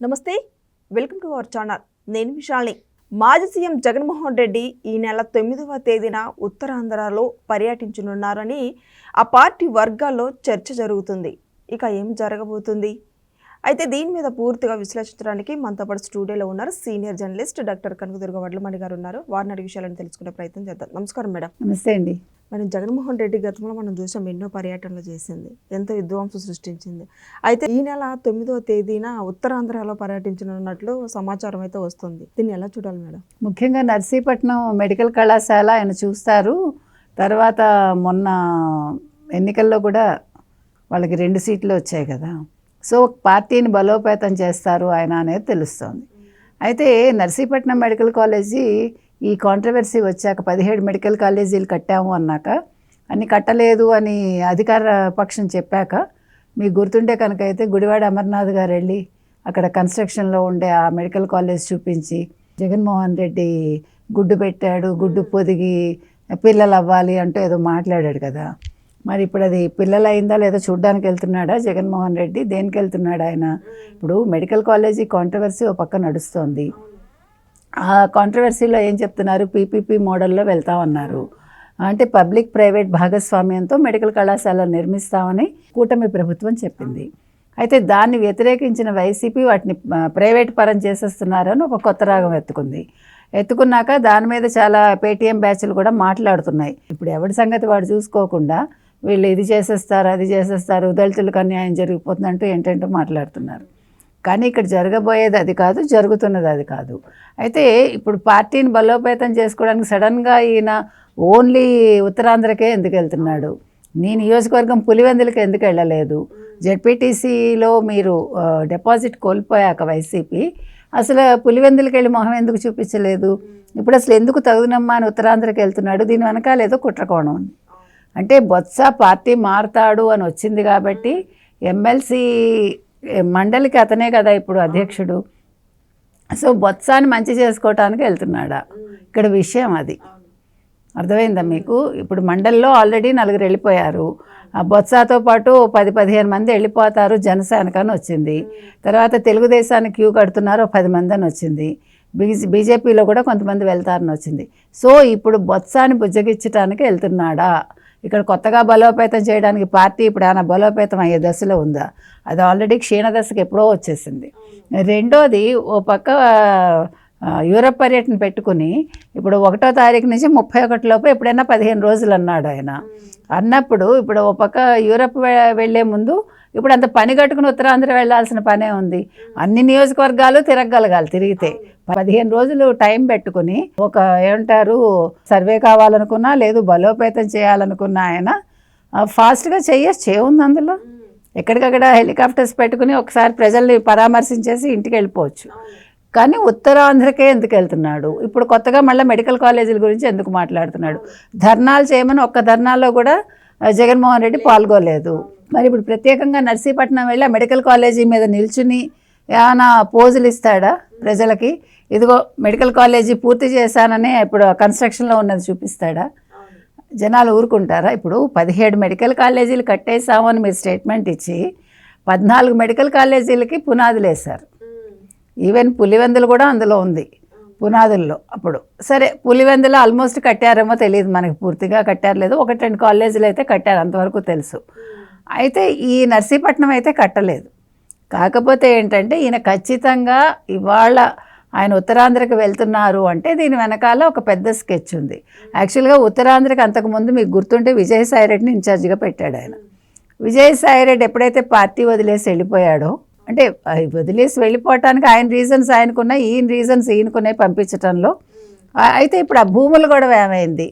నమస్తే, welcome to our channel. నేను విశాల్ని. మాజీ సీఎం జగన్మోహన్ రెడ్డి ఈ నెల 9వ తేదీన ఉత్తరాంధ్రలో పర్యటించనున్నారని ఆ పార్టీ వర్గాల్లో చర్చ జరుగుతుంది. ఇక ఏం జరగబోతుంది? అయితే దీని మీద పూర్తిగా విశ్లేషించడానికి మనతో పాటు స్టూడియోలో ఉన్నారు senior journalist doctor Kanakadurga Vadlamani గారు ఉన్నారు. వారిని అడిగే విషయాలను తెలుసుకునే ప్రయత్నం చేద్దాం. నమస్కారం మేడం. నమస్తే అండి. మనం జగన్మోహన్ రెడ్డి గతంలో మనం చూసాం, ఎన్నో పర్యటనలు చేసింది, ఎంతో విధ్వంసం సృష్టించింది. అయితే ఈ నెల 9వ తేదీన ఉత్తరాంధ్రలో పర్యటించనున్నట్లు సమాచారం అయితే వస్తుంది. దీన్ని ఎలా చూడాలి మేడం? ముఖ్యంగా నర్సీపట్నం మెడికల్ కళాశాల ఆయన చూస్తారు. తర్వాత మొన్న ఎన్నికల్లో కూడా వాళ్ళకి 2 సీట్లు వచ్చాయి కదా, సో పార్టీని బలోపేతం చేస్తారు ఆయన అనేది తెలుస్తోంది. అయితే నర్సీపట్నం మెడికల్ కాలేజీ ఈ కాంట్రవర్సీ వచ్చాక 17 మెడికల్ కాలేజీలు కట్టాము అన్నాక, అన్ని కట్టలేదు అని అధికార పక్షం చెప్పాక, మీకు గుర్తుంటే కనుక అయితే గుడివాడ అమర్నాథ్ గారు వెళ్ళి అక్కడ కన్స్ట్రక్షన్లో ఉండే ఆ మెడికల్ కాలేజ్ చూపించి జగన్మోహన్ రెడ్డి గుడ్డు పెట్టాడు, గుడ్డు పొదిగి పిల్లలు అవ్వాలి అంటూ ఏదో మాట్లాడాడు కదా. మరి ఇప్పుడు అది పిల్లలు అయిందా లేదా చూడ్డానికి వెళ్తున్నాడా జగన్మోహన్ రెడ్డి? దేనికి వెళ్తున్నాడు ఆయన? ఇప్పుడు మెడికల్ కాలేజీ కాంట్రవర్సీ ఓ పక్క నడుస్తోంది. ఆ కాంట్రవర్సీలో ఏం చెప్తున్నారు? పీపీపీ మోడల్లో వెళ్తామన్నారు. అంటే పబ్లిక్ ప్రైవేట్ భాగస్వామ్యంతో మెడికల్ కళాశాల నిర్మిస్తామని కూటమి ప్రభుత్వం చెప్పింది. అయితే దాన్ని వ్యతిరేకించిన వైసీపీ వాటిని ప్రైవేట్ పరం చేసేస్తున్నారని ఒక కొత్త రాగం ఎత్తుకున్నాక దాని మీద చాలా పేటీఎం బ్యాచ్లు కూడా మాట్లాడుతున్నాయి. ఇప్పుడు ఎవరి సంగతి వాడు చూసుకోకుండా వీళ్ళు ఇది చేసేస్తారు, అది చేసేస్తారు, దళితులకు అన్యాయం జరిగిపోతుందంటూ ఏంటంటూ మాట్లాడుతున్నారు. కానీ ఇక్కడ జరగబోయేది అది కాదు, జరుగుతున్నది అది కాదు. అయితే ఇప్పుడు పార్టీని బలోపేతం చేసుకోవడానికి సడన్గా ఈయన ఓన్లీ ఉత్తరాంధ్రకే ఎందుకు వెళ్తున్నాడు? నీ నియోజకవర్గం పులివెందులకి ఎందుకు వెళ్ళలేదు? జెడ్పీటీసీలో మీరు డిపాజిట్ కోల్పోయాక వైసీపీ అసలు పులివెందులకి వెళ్ళి మొహం ఎందుకు చూపించలేదు? ఇప్పుడు అసలు ఎందుకు తగునమ్మా అని ఉత్తరాంధ్రకి వెళ్తున్నాడు? దీని వెనకాల ఏదో కుట్రకోణం ఉంది. అంటే బొత్స పార్టీ మారుతాడు అని వచ్చింది కాబట్టి ఎమ్మెల్సీ మండలికి అతనే కదా ఇప్పుడు అధ్యక్షుడు. సో బొత్సాని మంచి చేసుకోవటానికి వెళ్తున్నాడా? ఇక్కడ విషయం అది అర్థమైందా మీకు? ఇప్పుడు మండలిలో ఆల్రెడీ 4 వెళ్ళిపోయారు. ఆ బొత్సాతో పాటు 10-15 మంది వెళ్ళిపోతారు జనసేనకు అని వచ్చింది. తర్వాత తెలుగుదేశానికి క్యూ కడుతున్నారు 10 మంది అని వచ్చింది. బీజేపీలో కూడా కొంతమంది వెళ్తారని వచ్చింది. సో ఇప్పుడు బొత్సాని బుజ్జగిచ్చటానికి వెళ్తున్నాడా? ఇక్కడ కొత్తగా బలోపేతం చేయడానికి పార్టీ ఇప్పుడు ఏమైనా బలోపేతం అయ్యే దశలో ఉందా? అది ఆల్రెడీ క్షీణ దశకు ఎప్పుడో వచ్చేసింది. రెండోది, ఓ పక్క యూరప్ పర్యటన పెట్టుకుని ఇప్పుడు 1వ తారీఖు నుంచి 31 లోపు ఎప్పుడైనా 15 రోజులు అన్నాడు ఆయన. అన్నప్పుడు ఇప్పుడు ఓ పక్క యూరప్ వెళ్ళే ముందు ఇప్పుడు అంత పని కట్టుకుని ఉత్తరాంధ్ర వెళ్లాల్సిన పనే ఉంది. అన్ని నియోజకవర్గాలు తిరగగలగాలి. తిరిగితే 15 రోజులు టైం పెట్టుకుని ఒక ఏమంటారు సర్వే కావాలనుకున్నా లేదు బలోపేతం చేయాలనుకున్నా ఆయన ఫాస్ట్గా చేయుంది. అందులో ఎక్కడికక్కడ హెలికాప్టర్స్ పెట్టుకుని ఒకసారి ప్రజల్ని పరామర్శించేసి ఇంటికి వెళ్ళిపోవచ్చు. కానీ ఉత్తరాంధ్రకే ఎందుకు వెళ్తున్నాడు? ఇప్పుడు కొత్తగా మళ్ళీ మెడికల్ కాలేజీల గురించి ఎందుకు మాట్లాడుతున్నాడు? ధర్నాలు చేయమని ఒక్క ధర్నాల్లో కూడా జగన్మోహన్ రెడ్డి పాల్గొలేదు. మరి ఇప్పుడు ప్రత్యేకంగా నర్సీపట్నం వెళ్ళి ఆ మెడికల్ కాలేజీ మీద నిల్చుని ఏమైనా పోజులు ఇస్తాడా ప్రజలకి? ఇదిగో మెడికల్ కాలేజీ పూర్తి చేశానని ఇప్పుడు కన్స్ట్రక్షన్లో ఉన్నది చూపిస్తాడా? జనాలు ఊరుకుంటారా? ఇప్పుడు 17 మెడికల్ కాలేజీలు కట్టేసామని మీరు స్టేట్మెంట్ ఇచ్చి 14 మెడికల్ కాలేజీలకి పునాదులు వేశారు. ఈవెన్ పులివెందులు కూడా అందులో ఉంది పునాదుల్లో. అప్పుడు సరే పులివెందులు ఆల్మోస్ట్ కట్టారేమో తెలియదు మనకి, పూర్తిగా కట్టారు లేదు, 1-2 కాలేజీలు అయితే కట్టారు, అంతవరకు తెలుసు. అయితే ఈ నర్సీపట్నం అయితే కట్టలేదు. కాకపోతే ఏంటంటే ఈయన ఖచ్చితంగా ఇవాళ ఆయన ఉత్తరాంధ్రకి వెళ్తున్నారు అంటే దీని వెనకాల ఒక పెద్ద స్కెచ్ ఉంది. యాక్చువల్గా ఉత్తరాంధ్రకి అంతకుముందు మీకు గుర్తుంటే విజయసాయిరెడ్డిని ఇన్ఛార్జిగా పెట్టాడు ఆయన. విజయసాయిరెడ్డి ఎప్పుడైతే పార్టీ వదిలేసి వెళ్ళిపోయాడో, అంటే వదిలేసి వెళ్ళిపోవటానికి ఆయన రీజన్స్ ఆయనకున్నాయి, ఈయన రీజన్స్ ఈయనకున్నాయి పంపించటంలో. అయితే ఇప్పుడు ఆ భూములు కూడా ఏమైంది?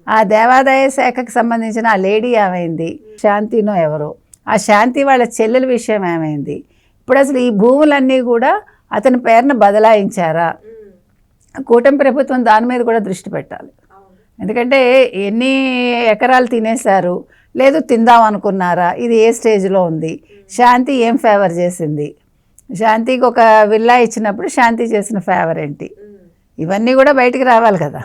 ఆ దేవాదాయ శాఖకు సంబంధించిన ఆ లేడీ ఏమైంది? శాంతినో ఎవరో, ఆ శాంతి వాళ్ళ చెల్లెల విషయం ఏమైంది? ఇప్పుడు అసలు ఈ భూములన్నీ కూడా అతని పేరున బదలాయించారా? కూటమి ప్రభుత్వం దాని మీద కూడా దృష్టి పెట్టాలి. ఎందుకంటే ఎన్ని ఎకరాలు తినేశారు, లేదు తిందాం అనుకున్నారా? ఇది ఏ స్టేజ్లో ఉంది? శాంతి ఏం ఫేవర్ చేసింది? శాంతికి ఒక విల్లా ఇచ్చినప్పుడు శాంతి చేసిన ఫేవర్ ఏంటి? ఇవన్నీ కూడా బయటికి రావాలి కదా.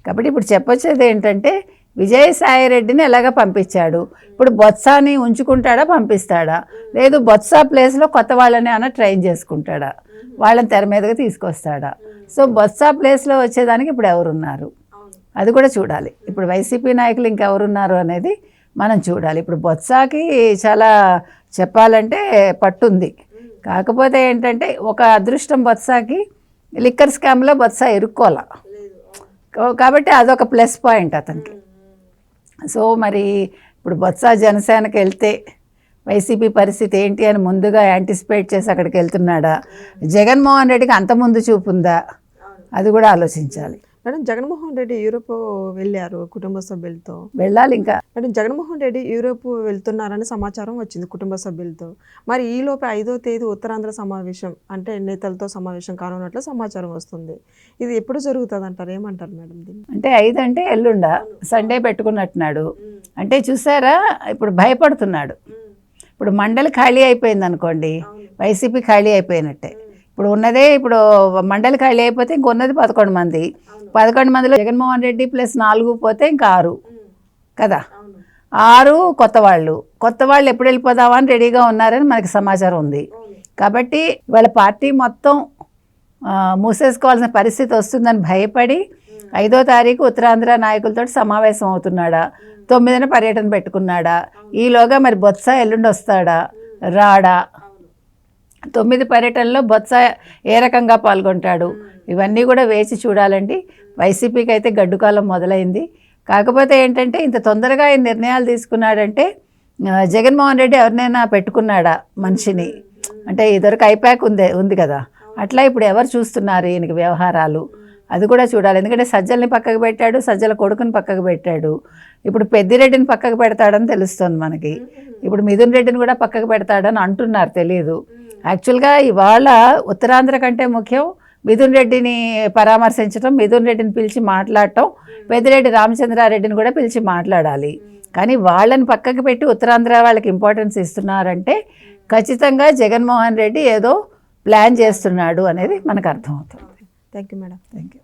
కాబట్టి ఇప్పుడు చెప్పొచ్చేది ఏంటంటే విజయసాయి రెడ్డిని ఎలాగ పంపించాడు. ఇప్పుడు బొత్సాని ఉంచుకుంటాడా, పంపిస్తాడా, లేదు బొత్స ప్లేస్లో కొత్త వాళ్ళని అన్న ట్రైన్ చేసుకుంటాడా, వాళ్ళని తెర మీదగా తీసుకొస్తాడా. సో బొత్స ప్లేస్లో వచ్చేదానికి ఇప్పుడు ఎవరున్నారు అది కూడా చూడాలి. ఇప్పుడు వైసీపీ నాయకులు ఇంకెవరున్నారు అనేది మనం చూడాలి. ఇప్పుడు బొత్సాకి చాలా చెప్పాలంటే పట్టుంది. కాకపోతే ఏంటంటే ఒక అదృష్టం బొత్సాకి, లిక్కర్ స్కామ్లో బొత్స ఇరుక్కోలా, కాబట్టి అదొక ప్లస్ పాయింట్ అతనికి. సో మరి ఇప్పుడు బొత్స జనసేనకి వెళ్తే వైసీపీ పరిస్థితి ఏంటి అని ముందుగా యాంటిసిపేట్ చేసి అక్కడికి వెళ్తున్నాడా, జగన్మోహన్ రెడ్డికి అంత ముందు చూపుందా, అది కూడా ఆలోచించాలి. మేడం జగన్మోహన్ రెడ్డి యూరోప్ వెళ్ళారు కుటుంబ సభ్యులతో. వెళ్ళాలి ఇంకా. మేడం జగన్మోహన్ రెడ్డి యూరోప్ వెళ్తున్నారని సమాచారం వచ్చింది కుటుంబ సభ్యులతో. మరి ఈలోపు 5వ తేదీ ఉత్తరాంధ్ర సమావేశం అంటే నేతలతో సమావేశం కానున్నట్లు సమాచారం వస్తుంది. ఇది ఎప్పుడు జరుగుతుంది అంటారు, ఏమంటారు మేడం దీన్ని? అంటే 5 అంటే ఎల్లుండా సండే పెట్టుకున్నట్టున్నాడు. అంటే చూసారా ఇప్పుడు భయపడుతున్నాడు. ఇప్పుడు మండలి ఖాళీ అయిపోయింది అనుకోండి, వైసీపీ ఖాళీ అయిపోయినట్టే. ఇప్పుడు ఉన్నదే, ఇప్పుడు మండలి ఖాళీ అయిపోతే ఇంకొన్నది 11 మంది. 11 మందిలో జగన్మోహన్ రెడ్డి ప్లస్ 4 పోతే ఇంకా 6 కదా. 6 కొత్త వాళ్ళు ఎప్పుడు వెళ్ళిపోదామా అని రెడీగా ఉన్నారని మనకి సమాచారం ఉంది. కాబట్టి వాళ్ళ పార్టీ మొత్తం మూసేసుకోవాల్సిన పరిస్థితి వస్తుందని భయపడి 5వ తారీఖు ఉత్తరాంధ్ర నాయకులతో సమావేశం అవుతున్నాడా, 9న పర్యటన పెట్టుకున్నాడా, ఈలోగా మరి బొత్స ఎల్లుండి వస్తాడా రాడా, 9 పర్యటనలో బొత్స ఏ రకంగా పాల్గొంటాడు, ఇవన్నీ కూడా వేచి చూడాలండి. వైసీపీకి అయితే గడ్డుకాలం మొదలైంది. కాకపోతే ఏంటంటే ఇంత తొందరగా ఈ నిర్ణయాలు తీసుకున్నాడంటే జగన్మోహన్ రెడ్డి ఎవరినైనా పెట్టుకున్నాడా మనిషిని, అంటే ఇదివరకు ఐపాక్ ఉంది కదా, అట్లా ఇప్పుడు ఎవరు చూస్తున్నారు ఈయనకి వ్యవహారాలు, అది కూడా చూడాలి. ఎందుకంటే సజ్జల్ని పక్కకు పెట్టాడు, సజ్జల కొడుకుని పక్కకు పెట్టాడు, ఇప్పుడు పెద్దిరెడ్డిని పక్కకు పెడతాడని తెలుస్తుంది మనకి. ఇప్పుడు మిథున్ రెడ్డిని కూడా పక్కకు పెడతాడని అంటున్నారు, తెలియదు. యాక్చువల్గా ఇవాళ ఉత్తరాంధ్ర కంటే ముఖ్యం మిథున్ రెడ్డిని పరామర్శించడం, మిథున్ రెడ్డిని పిలిచి మాట్లాడటం, పెద్దిరెడ్డి రామచంద్రారెడ్డిని కూడా పిలిచి మాట్లాడాలి. కానీ వాళ్ళని పక్కకు పెట్టి ఉత్తరాంధ్ర వాళ్ళకి ఇంపార్టెన్స్ ఇస్తున్నారంటే ఖచ్చితంగా జగన్మోహన్ రెడ్డి ఏదో ప్లాన్ చేస్తున్నాడు అనేది మనకు అర్థమవుతుంది. Thank you madam. Thank you.